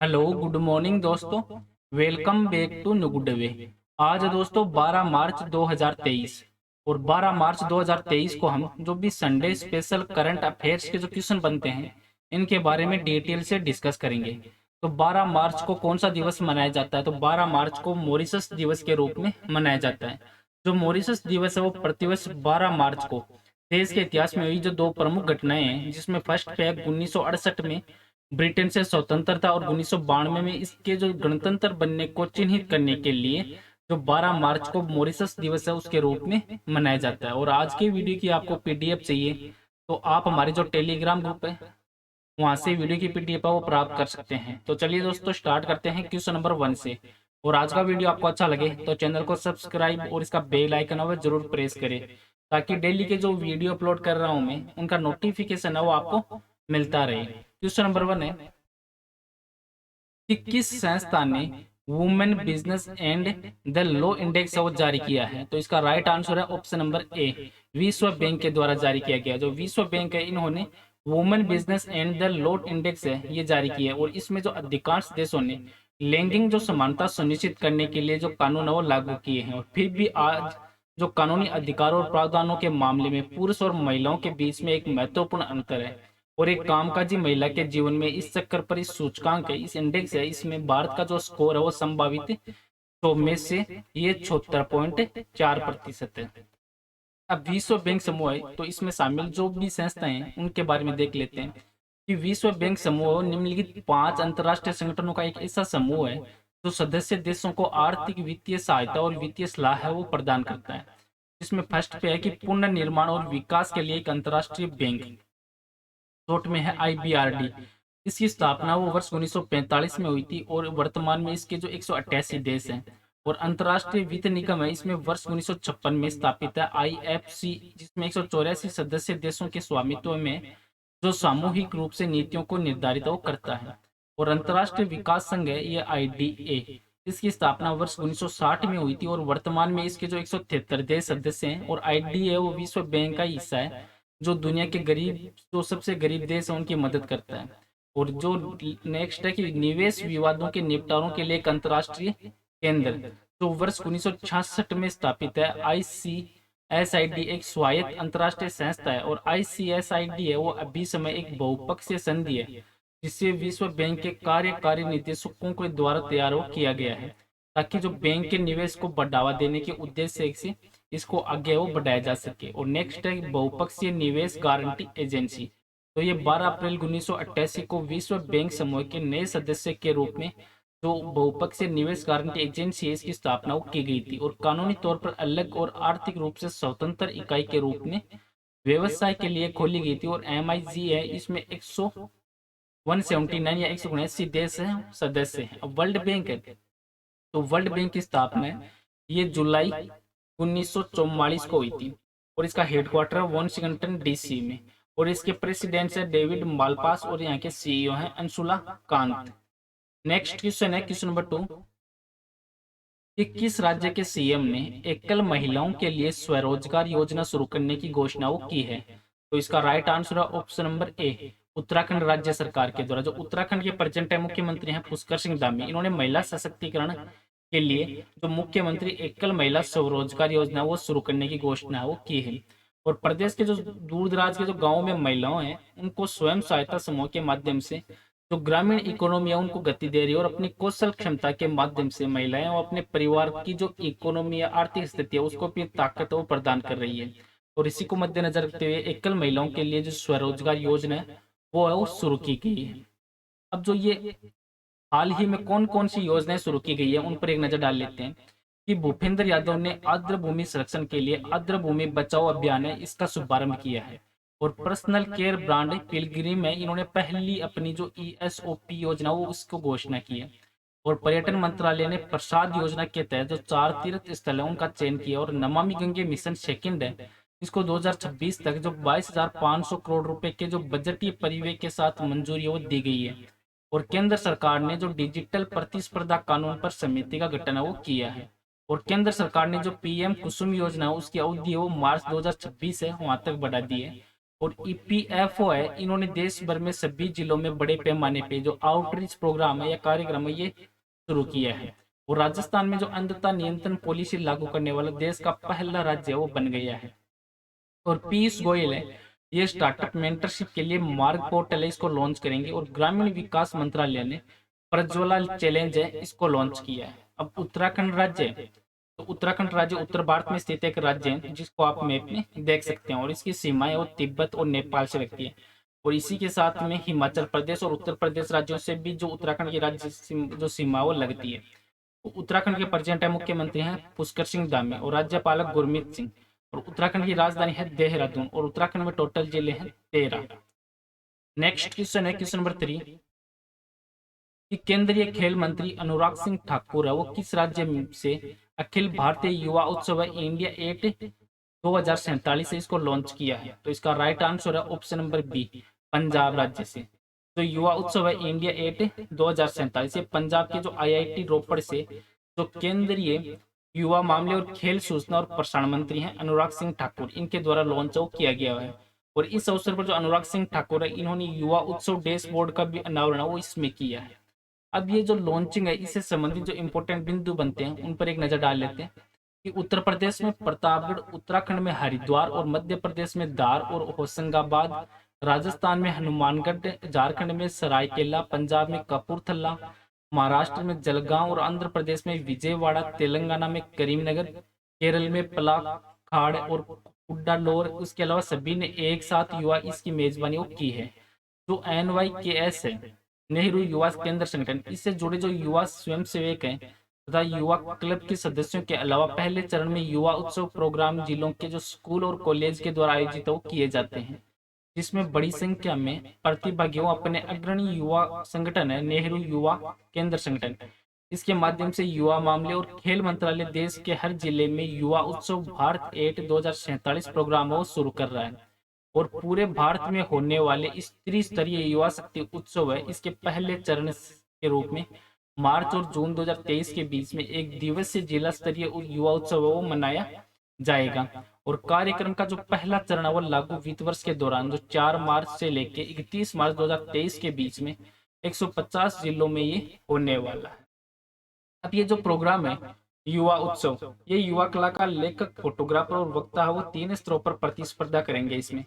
Hello good morning दोस्तों। Welcome back to नुगुड वे। आज है दोस्तों 12 मार्च 2023 और 12 मार्च 2023 को हम जो भी संडे स्पेशल करंट अफेयर्स के जो क्वेश्चन बनते हैं इनके बारे में डिटेल से डिस्कस करेंगे। तो 12 मार्च को कौन सा दिवस मनाया जाता है? तो 12 मार्च को मॉरिशस दिवस के रूप में मनाया जाता है। जो मॉरिशस दिवस है वो प्रतिवर्ष 12 मार्च को देश के इतिहास में हुई जो दो प्रमुख घटनाएं हैं, जिसमें फर्स्ट है 1968 में ब्रिटेन से स्वतंत्रता और 1992 में इसके जो गणतंत्र बनने को चिन्हित करने के लिए जो 12 मार्च को मॉरिशस दिवस है उसके रूप में मनाया जाता है। और आज के वीडियो की आपको पीडीएफ चाहिए तो आप हमारे जो टेलीग्राम ग्रुप है वहां से वीडियो की पीडीएफ है वो प्राप्त कर सकते हैं। तो चलिए दोस्तों स्टार्ट करते हैं क्वेश्चन नंबर 1 से। और आज का वीडियो आपको अच्छा लगे तो चैनल को सब्सक्राइब और इसका बेल आइकन है वो जरूर प्रेस करें, ताकि डेली के जो वीडियो अपलोड कर रहा हूं मैं उनका नोटिफिकेशन है वो आपको मिलता रहे। क्वेश्चन नंबर 1 है कि किस संस्था ने women business and the law index है वो जारी किया है? तो इसका राइट आंसर है ऑप्शन नंबर ए, विश्व बैंक के द्वारा जारी किया गया। जो विश्व बैंक है इन्होंने women business and the law index है ये जारी किया है, और इसमें जो अधिकांश देशों ने लैंगिक जो समानता सुनिश्चित करने के लिए जो कानून है वो लागू किए हैं। और फिर भी आज जो कानूनी अधिकारों और प्रावधानों के मामले में पुरुष और महिलाओं के बीच में एक महत्वपूर्ण अंतर है। और एक कामकाजी महिला के जीवन में इस चक्कर पर इस सूचकांक है, इस इंडेक्स है, इसमें भारत का जो स्कोर है वो संभावित 100 में से ये 76.4% है। अब विश्व बैंक समूह है तो इसमें शामिल जो भी संस्थाएं हैं उनके बारे में देख लेते हैं कि विश्व बैंक समूह निम्नलिखित 5 अंतर्राष्ट्रीय संगठनों का एक ऐसा समूह है जो सदस्य देशों को आर्थिक वित्तीय सहायता और वित्तीय सलाह है वो प्रदान करता है। इसमें फर्स्ट पे है कि पुनर्निर्माण और विकास के लिए एक अंतर्राष्ट्रीय बैंक, शॉर्ट में है आईबीआरडी। इसकी स्थापना वो वर्ष 1945 में हुई थी और वर्तमान में इसके जो 188 देश हैं। और अंतर्राष्ट्रीय वित्त निगम है, इसमें वर्ष 1956 में स्थापित है आईएफसी, जिसमें 184 सदस्य देशों के स्वामित्व में जो सामूहिक रूप से नीतियों को निर्धारित वो करता है। और अंतर्राष्ट्रीय विकास संघ है ये आईडीए, इसकी स्थापना वर्ष 1960 में हुई थी और वर्तमान में इसके जो 173 देश सदस्य हैं। और आईडीए वो विश्व बैंक का हिस्सा है जो दुनिया के गरीब जो सबसे गरीब देश है उनकी मदद करता है। और जो नेक्स्ट है कि निवेश विवादों के निपटारों के लिए एक अंतर्राष्ट्रीय केंद्र जो वर्ष 1966 में स्थापित है आईसीएसआईडी, एक स्वायत्त अंतर्राष्ट्रीय संस्था है। और आईसीएसआईडी है वो अभी समय एक बहुपक्षीय संधि है जिसे विश्व बैंक के कार्यकारी निदेशकों के द्वारा तैयार किया गया है, ताकि जो बैंक के निवेश को बढ़ावा देने के उद्देश्य से इसको आगे वो बढ़ाया जा सके। और नेक्स्ट है बहुपक्षीय निवेश गारंटी एजेंसी। तो ये 12 अप्रैल 1988 को विश्व बैंक समूह के नए सदस्य के रूप में जो बहुपक्षीय निवेश गारंटी एजेंसी है इसकी स्थापना की गई थी और कानूनी तौर पर अलग और आर्थिक रूप से स्वतंत्र इकाई के रूप में व्यवसाय के लिए खोली गई थी। और एमआईजी है, इसमें 179 या 179 देश है सदस्य हैं। अब वर्ल्ड बैंक है तो वर्ल्ड बैंक की स्थापना ये जुलाई 1944 को हुई थी और इसका हेडक्वार्टर वाशिंगटन डीसी में। और इसके प्रेसिडेंट है डेविड मालपास और यहाँ के सीईओ हैं अंशुला कांत। नेक्स्ट क्वेश्चन है क्वेश्चन नंबर 2 कि किस राज्य के सीएम ने एकल महिलाओं के लिए स्वरोजगार योजना शुरू करने की घोषणा की है? तो इसका राइट आंसर है ऑप्शन नंबर ए, उत्तराखंड राज्य सरकार के द्वारा। जो उत्तराखंड के प्रेजेंट है मुख्यमंत्री हैं पुष्कर सिंह धामी, इन्होंने महिला सशक्तिकरण के लिए जो मुख्यमंत्री एकल महिला स्वरोजगार योजना वो शुरू करने की घोषणा वो की है। और प्रदेश के जो दूर दराज के जो गाँव में महिलाओं हैं उनको स्वयं सहायता समूह के माध्यम से जो ग्रामीण इकोनॉमी है उनको गति दे रही है और अपनी कौशल क्षमता के माध्यम से महिलाएं वो अपने परिवार की जो इकोनॉमी या आर्थिक स्थिति है उसको अपनी ताकत वो प्रदान कर रही है। और इसी को मद्देनजर रखते हुए एकल महिलाओं के लिए जो स्वरोजगार योजना है वो शुरू की गई है। अब जो ये हाल ही में कौन कौन सी योजनाएं शुरू की गई है उन पर एक नजर डाल लेते हैं कि भूपेंद्र यादव ने आर्द्र भूमि संरक्षण के लिए आर्द्र भूमि बचाओ अभियान है इसका शुभारंभ किया है। और पर्सनल केयर ब्रांड पिलग्रिम है, इन्होंने पहली अपनी जो ईएसओपी योजना वो उसको घोषणा की है। और पर्यटन मंत्रालय ने प्रसाद योजना के तहत जो 4 तीर्थ स्थल है उनका चयन किया। और नमामि गंगे मिशन सेकंड है, इसको 2026 तक जो 22,500 करोड़ रुपए के जो बजटीय परिव्यय के साथ मंजूरी वो दी गई है। और केंद्र सरकार ने जो डिजिटल प्रतिस्पर्धा कानून पर समिति का गठन है वो किया है। और केंद्र सरकार ने जो पीएम कुसुम योजना है उसकी अवधि वो मार्च 2026 है वहां तक बढ़ा दी है। और ईपीएफओ है, इन्होंने देश भर में सभी जिलों में बड़े पैमाने पे जो आउटरीच प्रोग्राम है या कार्यक्रम है ये शुरू किया है। और राजस्थान में जो अंधता नियंत्रण पॉलिसी लागू करने वाला देश का पहला राज्य है वो बन गया है। और पीयूष गोयल है, ये स्टार्टअप मेंटरशिप के लिए मार्ग पोर्टल है, इसको लॉन्च करेंगे। और ग्रामीण विकास मंत्रालय ने प्रज्वला चैलेंज है इसको लॉन्च किया है। अब उत्तराखंड राज्य है, तो उत्तराखंड राज्य उत्तर भारत में स्थित एक राज्य है जिसको आप मैप में देख सकते हैं। और इसकी सीमाएं वो तिब्बत और नेपाल से लगती है। और इसी के साथ में हिमाचल प्रदेश और उत्तर प्रदेश राज्यों से भी जो उत्तराखंड की राज्य जो सीमा वो लगती है। उत्तराखंड के प्रेजेंट है मुख्यमंत्री हैं पुष्कर सिंह धामी और राज्यपालक गुरमीत सिंह। और उत्तराखंड की राजधानी है देहरादून। और उत्तराखंड में टोटल जिले हैं 13। नेक्स्ट क्वेश्चन है क्वेश्चन नंबर 3 कि केंद्रीय खेल मंत्री अनुराग सिंह ठाकुर है वो किस राज्य से अखिल भारतीय युवा उत्सव है इंडिया 8 2047 से इसको लॉन्च किया है। तो इसका राइट आंसर है ऑप्शन नंबर बी, पंजाब राज्य से। तो युवा उत्सव है इंडिया 8 2047 ये पंजाब के जो आईआईटी रोपड़ से जो केंद्रीय युवा मामले और खेल सूचना और प्रसारण मंत्री हैं अनुराग सिंह ठाकुर, इनके द्वारा लॉन्च किया गया है। और इस अवसर पर जो अनुराग सिंह ठाकुर है इन्होंने युवा उत्सव डैशबोर्ड का भी अनावरण वो इसमें किया है। अब ये जो लॉन्चिंग है इससे संबंधित जो इंपॉर्टेंट बिंदु बनते हैं उन पर एक नजर डाल लेते हैं कि उत्तर प्रदेश में प्रतापगढ़, उत्तराखंड में हरिद्वार और मध्य प्रदेश में धार और होशंगाबाद, राजस्थान में हनुमानगढ़, झारखंड में सरायकेला, पंजाब में कपूरथला, महाराष्ट्र में जलगांव और आंध्र प्रदेश में विजयवाड़ा, तेलंगाना में करीमनगर, केरल में पलाक्काड़ और कुड्डालोर। उसके अलावा सभी ने एक साथ युवा इसकी मेजबानी की है। जो NYKS है, नेहरू युवा केंद्र संगठन, इससे जुड़े जो युवा स्वयंसेवक हैं तथा युवा क्लब के सदस्यों के अलावा पहले चरण में युवा उत्सव प्रोग्राम जिलों के जो स्कूल और कॉलेज के द्वारा आयोजित किए जाते हैं, जिसमें बड़ी संख्या में प्रतिभागियों अपने अग्रणी युवा संगठन है नेहरू युवा केंद्र संगठन। इसके माध्यम से युवा मामले और खेल मंत्रालय देश के हर जिले में युवा उत्सव भारत 8 2047 प्रोग्राम को शुरू कर रहा है। और पूरे भारत में होने वाले इस त्रिस्तरीय युवा शक्ति उत्सव है इसके पहले चरण के रूप में मार्च और जून 2023 के बीच में एक दिवसीय जिला स्तरीय युवा उत्सव वो मनाया जाएगा। और कार्यक्रम का जो पहला चरण है वो लागू वित्त वर्ष के दौरान जो 4 मार्च से लेके 31 मार्च 2023 के बीच में 150 जिलों में ये होने वाला है। अब ये जो प्रोग्राम है युवा उत्सव, ये युवा कलाकार, लेखक, फोटोग्राफर और वक्ता है वो 3 स्तरों पर प्रतिस्पर्धा करेंगे। इसमें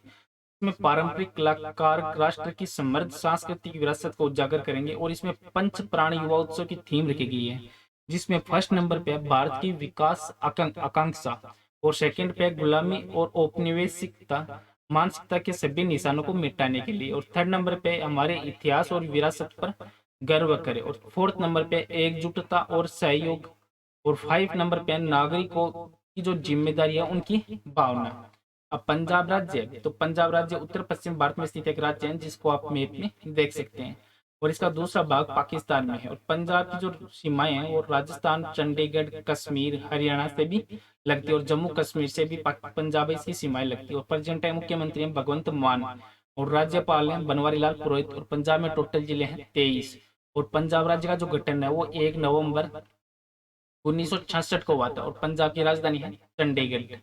पारंपरिक कलाकार राष्ट्र की समृद्ध सांस्कृतिक विरासत को उजागर करेंगे। और इसमें पंच प्राण युवा उत्सव की थीम रखी गई है, जिसमें फर्स्ट नंबर पे है भारत की विकास आकांक्षा, और सेकंड पे है गुलामी और औपनिवेशिकता मानसिकता के सभी निशानों को मिटाने के लिए, और थर्ड नंबर पे हमारे इतिहास और विरासत पर गर्व करें, और फोर्थ नंबर पे एकजुटता और सहयोग, और 5 नंबर पे नागरिकों की जो जिम्मेदारी है उनकी भावना। अब पंजाब राज्य, तो पंजाब राज्य उत्तर पश्चिम भारत में स्थित एक राज्य है जिसको आप मैप में देख सकते हैं। और इसका दूसरा भाग पाकिस्तान में है। और पंजाब की जो सीमाएं हैं वो राजस्थान, चंडीगढ़, कश्मीर, हरियाणा से भी लगती है, और जम्मू कश्मीर से भी पंजाब इसकी सीमाएं लगती है। और प्रेजेंट है मुख्यमंत्री हैं भगवंत मान, और राज्यपाल हैं बनवारी लाल पुरोहित। और पंजाब में टोटल जिले हैं 23। और पंजाब राज्य का जो गठन है वो 1 नवंबर 1966 को हुआ था। और पंजाब की राजधानी है चंडीगढ़।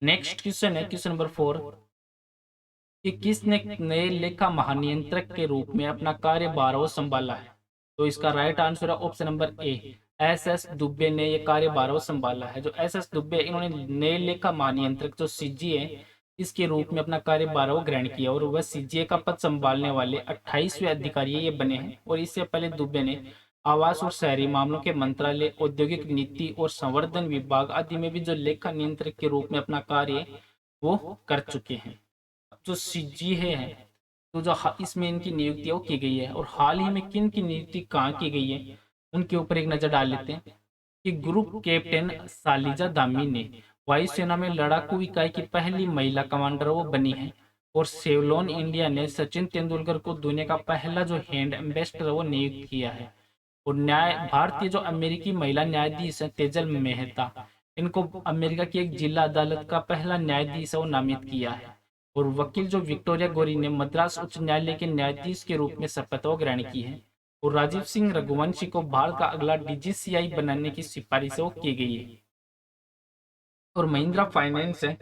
नेक्स्ट क्वेश्चन है क्वेश्चन नंबर 4 कि किसने नए लेखा महानियंत्रक के रूप में अपना कार्यभार संभाला है। तो इसका राइट आंसर है option number A, SS Dubey ने यह कार्यभार संभाला है। जो SS दुबे इन्होंने नए लेखा महानियंत्रक जो CGA इसके रूप में अपना कार्यभार ग्रहण किया, और वह CGA का पद संभालने वाले 28वें अधिकारी ये बने हैं। और इससे पहले दुबे ने आवास और शहरी मामलों के मंत्रालय, औद्योगिक नीति और संवर्धन विभाग आदि में भी जो लेखा नियंत्रक के रूप में अपना कार्य वो कर चुके हैं। जो CGA है तो जो इसमें इनकी नियुक्ति वो की गई है। और हाल ही में किन की नियुक्ति कहाँ की गई है उनके ऊपर एक नजर डाल लेते हैं कि ग्रुप कैप्टन सालिजा दामी ने वायुसेना में लड़ाकू इकाई की पहली महिला कमांडर वो बनी है। और सेवलॉन इंडिया ने सचिन तेंदुलकर को दुनिया का पहला जो हैंड एम्बेसडर वो नियुक्त किया है। और भारतीय जो अमेरिकी महिला न्यायाधीश है तेजल मेहता, इनको अमेरिका की एक जिला अदालत का पहला न्यायाधीश वो नामित किया है। और वकील जो विक्टोरिया गौरी ने मद्रास उच्च न्यायालय के न्यायाधीश के रूप में शपथ ग्रहण की है। और राजीव सिंह रघुवंशी को भारत का अगला DGCI बनाने की सिफारिश की गई है। और महिंद्रा फाइनेंस है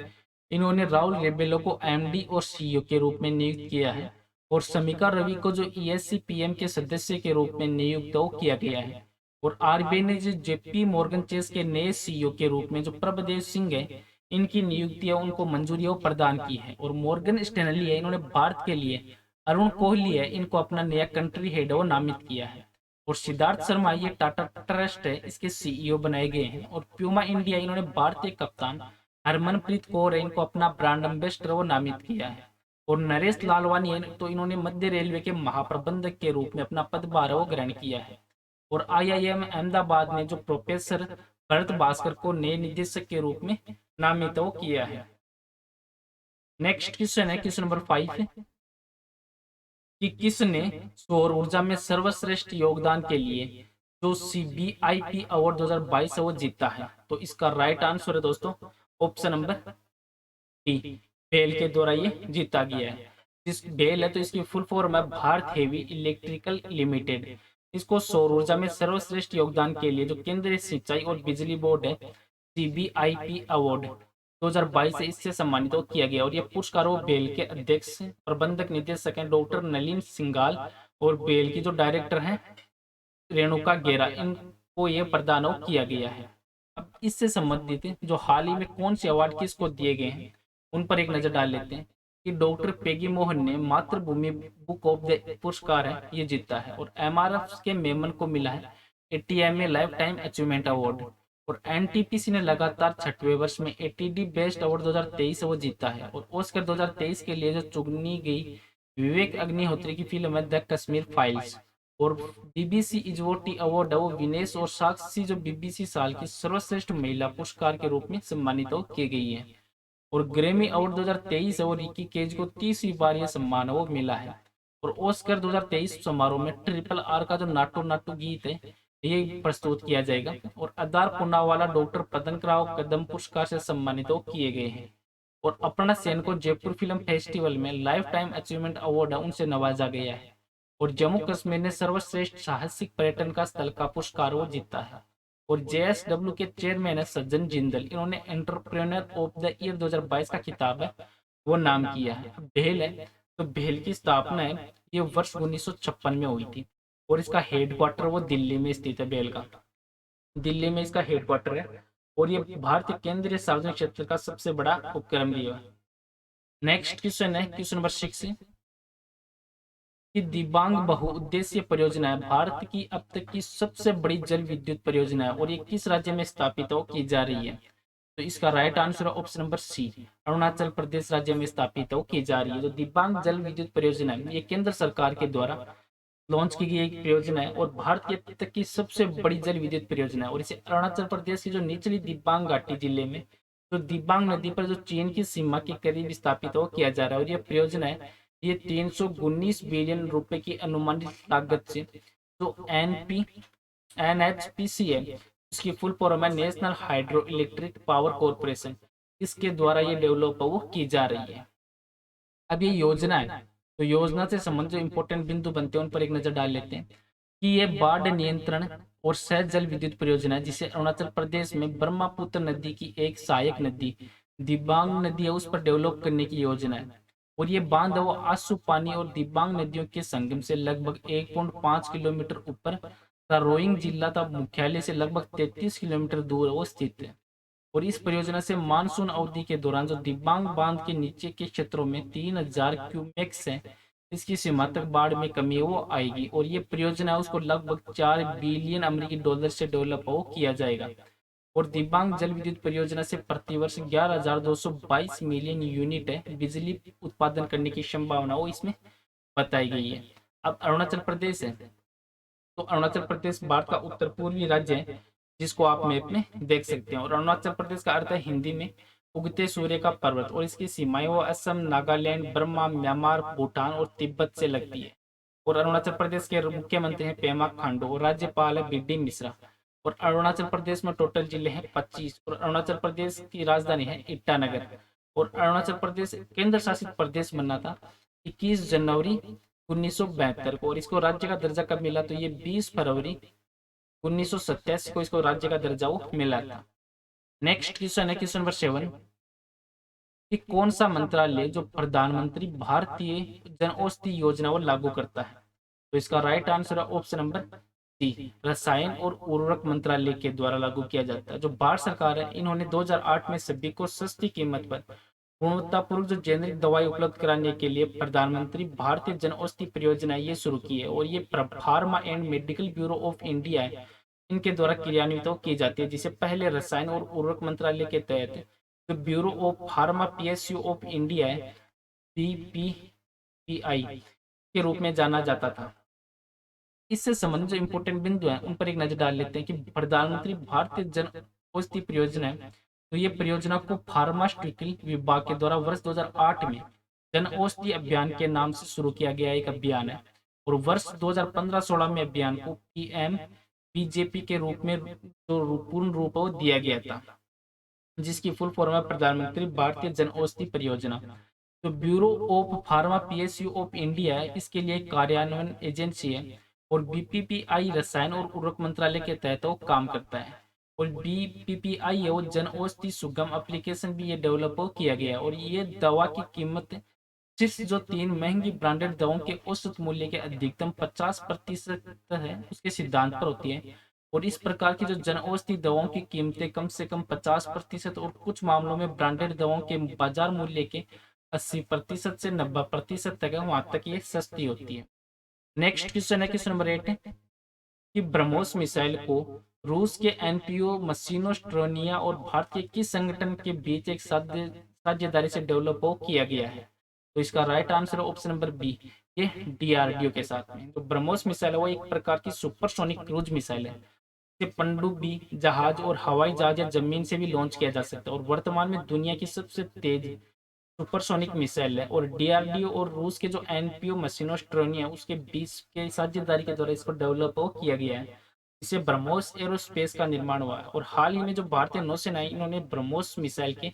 इन्होंने राहुल रेबेलो को एमडी और सीईओ के रूप में नियुक्त किया है और समिका रवि को जो ईएससी पीएम के सदस्य के रूप में नियुक्त किया गया है। और आरबीआई ने जो जेपी मॉर्गन चेस के नए सीईओ के रूप में जो प्रभदेव सिंह है, इनकी नियुक्तियां उनको मंजूरी प्रदान की है। और मॉर्गन स्टैनली है, इन्होंने भारत के लिए अरुण कोहली है, इनको अपना नया कंट्री हेड नामित किया है। और सिद्धार्थ शर्मा ये टाटा ट्रस्ट है, इसके सीईओ बनाए गए हैं। और प्यूमा इंडिया, इन्होंने भारतीय कप्तान हरमनप्रीत कौर है, इनको अपना ब्रांड एम्बेसडर नामित किया है। और नरेश लालवानी है, तो इन्होंने मध्य रेलवे के महाप्रबंधक के रूप में अपना पदभार ग्रहण किया है। और आईआईएम अहमदाबाद ने जो प्रोफेसर भरत भास्कर को नए निदेशक के रूप में नामित किया है। नेक्स्ट क्वेश्चन है क्वेश्चन नंबर 5 है कि किसने सौर ऊर्जा में सर्वश्रेष्ठ योगदान के लिए जो सीबीआईपी अवार्ड 2022 है वो जीता है। तो इसका राइट आंसर है दोस्तों ऑप्शन नंबर डी, बेल के द्वारा ये जीता गया है। जिस बेल है तो इसकी फुल फॉर्म है भारत हेवी इलेक्ट्रिकल लिमिटेड। इसको सौर ऊर्जा में सर्वश्रेष्ठ योगदान के लिए जो केंद्रीय सिंचाई और बिजली बोर्ड है सीबीआईपी अवार्ड 2022 से इससे सम्मानित किया गया। और यह पुरस्कार वो बेल के अध्यक्ष प्रबंधक निदेशक हैं डॉक्टर नलिन सिंगाल और बेल की जो डायरेक्टर हैं रेणुका गेरा, इनको ये प्रदान किया गया है। अब इससे संबंधित जो हाल ही में कौन से अवार्ड किसको दिए गए हैं उन पर एक नजर डाल लेते हैं कि डॉक्टर पेगी मोहन ने मातृभूमि बुक ऑफ द पुरस्कार है ये जीता है। और एमआरएफ के मेमन को मिला है A T M A life time achievement award. और एनटीपीसी ने लगातार 6वें वर्ष में एटीडी बेस्ट अवार्ड 2023 वो जीता है। और ऑस्कर 2023 के लिए जो चुनी गई विवेक अग्निहोत्री की फिल्म है द कश्मीर फाइल्स। और बीबीसी इजवोटी अवार्ड है वो विनेश और साक्षी जो बीबीसी साल की सर्वश्रेष्ठ महिला पुरस्कार के रूप में सम्मानित की गई है। और ग्रैमी अवार्ड 2023 है वो रिकी केज को 30वीं बार यह सम्मान वो मिला है। और ऑस्कर 2023 समारोह में ट्रिपल आर का जो नाटो नाटो गीत है ये प्रस्तुत किया जाएगा। और अदार पूनावाला डॉक्टर पतंगराव कदम पुरस्कार से सम्मानित किए गए हैं। और अपर्णा सेन को जयपुर फिल्म फेस्टिवल में लाइफ टाइम अचीवमेंट अवार्ड है उनसे नवाजा गया है। और जम्मू कश्मीर ने सर्वश्रेष्ठ साहसिक पर्यटन का स्थल का पुरस्कार वो जीता है। और जेएसडब्ल्यू के चेयरमैन है सज्जन जिंदल, इन्होंने एंटरप्रेन्योर ऑफ द ईयर 2022 का खिताब है वो नाम किया है। भेल है तो भेल की स्थापना है ये वर्ष 1956 में हुई थी। और इसका हेडक्वार्टर वो दिल्ली में स्थित है। भेल का दिल्ली में इसका हेडक्वार्टर है। और ये भारतीय केंद्रीय सार्वजनिक क्षेत्र का सबसे बड़ा उपक्रम भी है। नेक्स्ट क्वेश्चन है क्वेश्चन नंबर 6 कि दिबांग बहुउद्देशीय परियोजना है भारत की अब तक की सबसे बड़ी जल विद्युत परियोजना है और ये किस राज्य में स्थापित की जा रही है। तो इसका राइट आंसर है option number C, Arunachal Pradesh राज्य में स्थापित की जा रही है। जो दिबांग जल विद्युत परियोजना है ये केंद्र सरकार के द्वारा लॉन्च की गई एक परियोजना है और भारत की अब तक की सबसे बड़ी जल विद्युत परियोजना है। और इसे अरुणाचल प्रदेश की जो निचली दिबांग घाटी जिले में जो दिबांग नदी पर जो चीन की सीमा के करीब स्थापित किया जा रहा है। और यह परियोजना है ये 319 बिलियन रुपए की अनुमानित लागत से जो एनएचपीसी है इसकी फुल फॉर्म है national hydro electric power corporation, इसके द्वारा ये डेवलप वो की जा रही है। अब ये योजना है तो योजना से संबंधित जो इंपॉर्टेंट बिंदु बनते हैं उन पर एक नजर डाल लेते हैं कि ये बाढ़ नियंत्रण और सहज जल विद्युत परियोजना है जिसे अरुणाचल प्रदेश में ब्रह्मपुत्र नदी की एक सहायक नदी दिबांग नदी है उस पर डेवलप करने की योजना है। और ये बांध वो आंसू पानी और दिबांग नदियों के संगम से लगभग 1.5 किलोमीटर ऊपर रोइंग जिला का मुख्यालय से लगभग 33 किलोमीटर दूर वो स्थित है। और इस परियोजना से मानसून अवधि के दौरान जो दिबांग बांध के नीचे के क्षेत्रों में 3000 क्यूमेक्स है इसकी सीमा तक बाढ़ में कमी वो आएगी। और ये परियोजना उसको लगभग 4 बिलियन अमेरिकी डॉलर से डेवलप किया जाएगा। और दिबांग जल विद्युत परियोजना से प्रतिवर्ष 11,222 मिलियन यूनिट है बिजली उत्पादन करने की संभावना वो इसमें बताई गई है। अब अरुणाचल प्रदेश है तो अरुणाचल प्रदेश भारत का उत्तर पूर्वी राज्य है जिसको आप मैप में देख सकते हैं। और अरुणाचल प्रदेश का अर्थ है हिंदी में उगते सूर्य का पर्वत। और इसकी सीमाएं वो असम, नागालैंड, बर्मा, म्यांमार, भूटान और तिब्बत से लगती है। और अरुणाचल प्रदेश के मुख्यमंत्री हैं पेमा खांडू और राज्यपाल है बीडी मिश्रा। और अरुणाचल प्रदेश में टोटल जिले हैं 25। और अरुणाचल प्रदेश की राजधानी है ईटानगर। और अरुणाचल प्रदेश केंद्र शासित प्रदेश बना था 21 जनवरी 1972 को। और इसको राज्य का दर्जा कब मिला तो ये 20 फरवरी 1987 को इसको राज्य का दर्जा वो मिला था। नेक्स्ट क्वेश्चन है क्वेश्चन नंबर 7 कि कौन सा मंत्रालय जो प्रधानमंत्री भारतीय जन औषधि योजना को लागू करता है। तो इसका राइट आंसर है ऑप्शन नंबर सी, रसायन और उर्वरक मंत्रालय के द्वारा लागू किया जाता है। जो भारत सरकार है, इन्होंने 2008 में सभी को सस्ती कीमत पर गुणवत्तापूर्ण जो जेनरिक दवाई उपलब्ध कराने के लिए प्रधानमंत्री भारतीय जन औषधि परियोजना ये शुरू की है, और ये pharma and medical bureau of India है, इनके द्वारा क्रियान्वित की जाती है, जिसे पहले रसायन और उर्वरक मंत्रालय के तहत जो bureau of pharma PSU of India है, बीपीपीआई के रूप में जाना जाता था। इससे संबंधित जो इम्पोर्टेंट बिंदु हैं उन पर एक नजर डाल लेते हैं कि प्रधानमंत्री भारतीय जन औषधि परियोजना है, तो ये परियोजना को फार्मास्यूटिकल विभाग के द्वारा वर्ष 2008 में जन औषधि अभियान के नाम से शुरू किया गया एक अभियान है, और वर्ष 2015-16 में अभियान को पीएम बीजेपी के रूप में जो पूर्ण रूप दिया गया था, जिसकी फुल फॉर्म है प्रधानमंत्री भारतीय जन औषधि परियोजना। तो bureau of pharma PSU of India है, इसके लिए कार्यान्वयन एजेंसी है, और बीपीपीआई रसायन और उर्वरक मंत्रालय के तहत वो काम करता है। और बीपीपीआई है वो जन औषधि सुगम एप्लीकेशन भी ये डेवलप किया गया है, और ये दवा की कीमत सिर्फ जो 3 महंगी ब्रांडेड दवाओं के औसत मूल्य के अधिकतम 50% है, उसके सिद्धांत पर होती है। और इस प्रकार की जो जन औषधि दवाओं की कीमतें कम से कम 50% और कुछ मामलों में ब्रांडेड दवाओं के बाजार मूल्य के 80% से 90% तक है, वहां तक ये सस्ती होती है। नेक्स्ट क्वेश्चन है क्वेश्चन नंबर 8 कि ब्रह्मोस मिसाइल को रूस के एनपीओ मशीनोस्ट्रोनिया और भारतीय किस संगठन के बीच एक साझेदारी से डेवलप किया गया है। तो इसका राइट आंसर है ऑप्शन नंबर बी, ये डीआरडीओ के साथ में। तो ब्रह्मोस मिसाइल है वो एक प्रकार की सुपरसोनिक क्रूज मिसाइल है, इसे पनडुब्बी जहाज और हवाई जहाज या जमीन से भी लॉन्च किया जा सकता है, और वर्तमान में दुनिया की सबसे तेज सुपरसोनिक मिसाइल है। और डीआरडीओ और रूस के जो एनपीओ मशीनोस्ट्रोनिया उसके बीच के साझेदारी के द्वारा इसको डेवलप किया गया है, इसे ब्रह्मोस एरोस्पेस का निर्माण हुआ है। और हाल ही में जो भारतीय नौसेना है, इन्होंने ब्रह्मोस मिसाइल के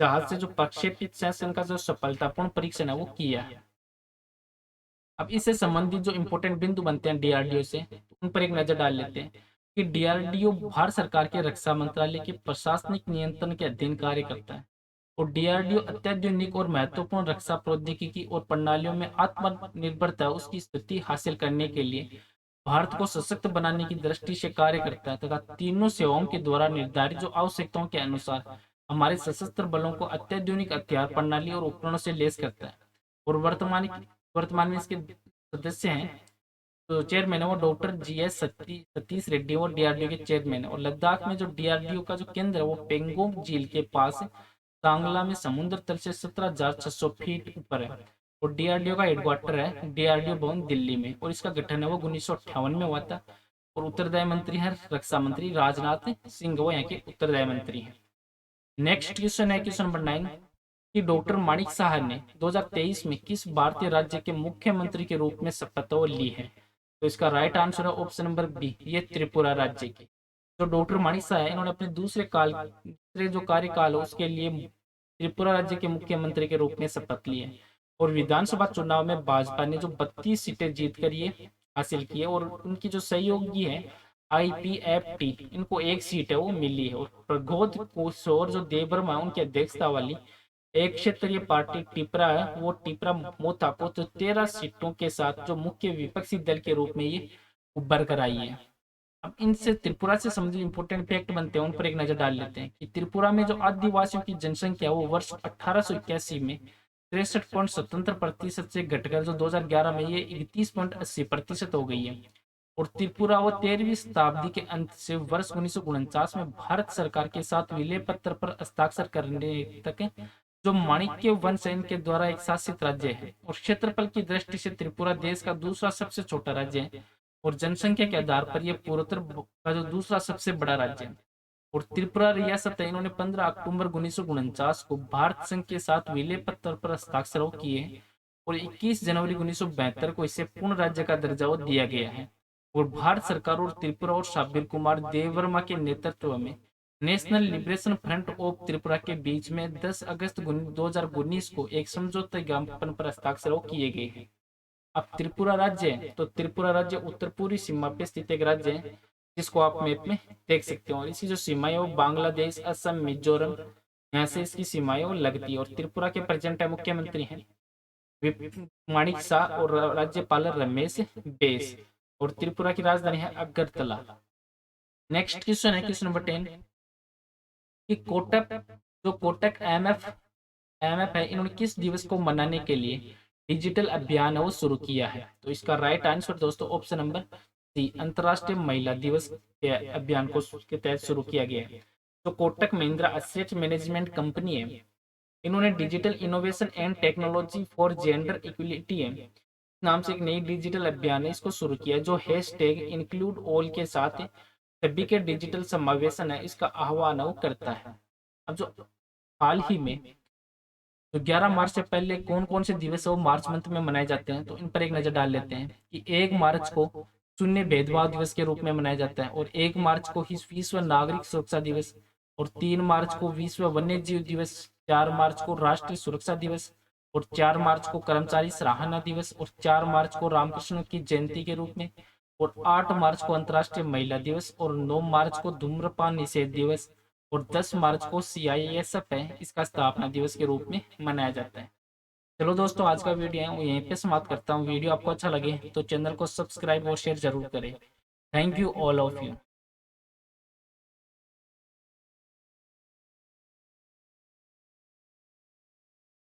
जहाज से जो प्रक्षेपित शासन का जो सफलतापूर्ण परीक्षण है वो किया है। अब इससे संबंधित जो इंपॉर्टेंट बिंदु बनते हैं डीआरडीओ से, तो उन पर एक नजर डाल लेते हैं कि डीआरडीओ भारत सरकार के रक्षा मंत्रालय के प्रशासनिक नियंत्रण के अधीन कार्य करता है, और डीआरडीओ अत्याधुनिक और महत्वपूर्ण रक्षा प्रौद्योगिकी और प्रणालियों में आत्मनिर्भरता उसकी स्थिति हासिल करने के लिए भारत को सशक्त बनाने की दृष्टि से कार्य करता है, तथा तीनों सेवाओं के द्वारा निर्धारित जो आवश्यकताओं के अनुसार हमारे सशस्त्र बलों को अत्याधुनिक हथियार प्रणाली और उपकरणों से लैस करता है। और वर्तमान में इसके सदस्य हैं, तो चेयरमैन है वो डॉक्टर जीएस सतीश रेड्डी, और डीआरडीओ के चेयरमैन है। और लद्दाख में जो डीआरडीओ का जो केंद्र है वो पेंगोंग झील के पास सांगला में समुद्र तल से 17,600 फीट ऊपर है। और डीआरडीओ का हेडक्वार्टर है डीआरडीओ भवन दिल्ली में, और इसका गठन है वो 1958 में हुआ था। और उत्तरदायी मंत्री है रक्षा मंत्री राजनाथ सिंह, वो यहाँ के उत्तरदायी मंत्री हैं। नेक्स्ट क्वेश्चन है क्वेश्चन नंबर 9 कि डॉक्टर माणिक साहब ने 2023 में किस भारतीय राज्य के मुख्यमंत्री के रूप में शपथ ली है। तो इसका राइट आंसर है ऑप्शन नंबर बी, ये त्रिपुरा राज्य के जो डॉक्टर माणिक साह है, इन्होंने अपने दूसरे जो कार्यकाल है उसके लिए त्रिपुरा राज्य के मुख्यमंत्री के रूप में शपथ ली है। और विधानसभा चुनाव में भाजपा ने जो 32 सीटें जीतकर ये हासिल की है, और उनकी जो सहयोगी है आईपीएफटी, इनको एक सीट है वो मिली है। और प्रगोद किशोर जो देवबर्मा है उनकी अध्यक्षता वाली एक क्षेत्रीय पार्टी टिपरा है, वो टिपरा मोथा को तो 13 सीटों के साथ जो मुख्य विपक्षी दल के रूप में ये उभर कर आई है। अब इनसे त्रिपुरा से संबंधित इंपोर्टेंट फैक्ट बनते हैं, उन पर एक नजर डाल लेते हैं कि त्रिपुरा में जो आदिवासियों की जनसंख्या वो वर्ष 1881 में 63.77% से घटकर जो 2011 में ये 31.80% हो गई है। और त्रिपुरा वो 13वीं शताब्दी के अंत से वर्ष 1949 में भारत सरकार के साथ विलय पत्र पर हस्ताक्षर करने तक जो माणिक्य वंश है इनके द्वारा एक शासित राज्य है। और क्षेत्रफल की दृष्टि से त्रिपुरा देश का दूसरा सबसे छोटा राज्य है, और जनसंख्या के आधार पर यह पूर्वोत्तर का जो दूसरा सबसे बड़ा राज्य है। और त्रिपुरा रियासत है, इन्होंने 15 अक्टूबर 1949 को भारत संघ के साथ विलय पत्र पर हस्ताक्षर किए, और 21 जनवरी 1972 को इसे पूर्ण राज्य का दर्जा दिया गया है। और भारत सरकार और त्रिपुरा और साबिर कुमार देववर्मा के नेतृत्व में national liberation front of Tripura के बीच में 10 अगस्त 2019 को एक समझौता ज्ञापन पर हस्ताक्षर किए गए हैं। अब त्रिपुरा राज्य है, तो त्रिपुरा राज्य उत्तर पूर्वी सीमा पे स्थित एक राज्य है, जिसको आप मैप में देख सकते हो। और इसी जो सीमा है वो बांग्लादेश, असम, मिजोरम, यहाँ से इसकी सीमाएं वो लगती है। और त्रिपुरा के प्रेजेंट मुख्यमंत्री हैं माणिक शाह और राज्यपाल रमेश बेस। और त्रिपुरा की राजधानी है अगरतला। नेक्स्ट क्वेश्चन है क्वेश्चन नंबर 10 कि कोटक जो कोटक एमएफ है, इन्होंने किस दिवस को मनाने के लिए डिजिटल अभियान है वो शुरू किया है? तो इसका राइट आंसर दोस्तों ऑप्शन नंबर सी, अंतरराष्ट्रीय महिला दिवस के अभियान को के तहत शुरू किया गया है। तो Kotak Mahindra asset management company है, इन्होंने digital innovation and technology for gender equality है नाम से एक नई डिजिटल अभियान है, इसको शुरू किया है, जो हैशटैग इंक्लूड ऑल के साथ सभी के डिजिटल समावेशन है इसका आह्वान वो करता है। अब जो हाल ही में तो 11 मार्च से पहले कौन कौन से दिवस वो मार्च मंथ में मनाए जाते हैं, तो इन पर एक नजर डाल लेते हैं कि 1 मार्च को शून्य भेदभाव दिवस के रूप में मनाया जाता है, और 1 मार्च को ही विश्व नागरिक सुरक्षा दिवस, और 3 मार्च को विश्व वन्य जीव दिवस, 4 मार्च को राष्ट्रीय सुरक्षा दिवस, और 4 मार्च को कर्मचारी सराहना दिवस, और 4 मार्च को रामकृष्ण की जयंती के रूप में, और 8 मार्च को अंतर्राष्ट्रीय महिला दिवस, और 9 मार्च को धूम्रपान निषेध दिवस, और 10 मार्च को CISF है इसका स्थापना दिवस के रूप में मनाया जाता है। चलो दोस्तों, आज का वीडियो है वो यहीं पे समाप्त करता हूँ। वीडियो आपको अच्छा लगे तो चैनल को सब्सक्राइब और शेयर जरूर करें। Thank you all of you.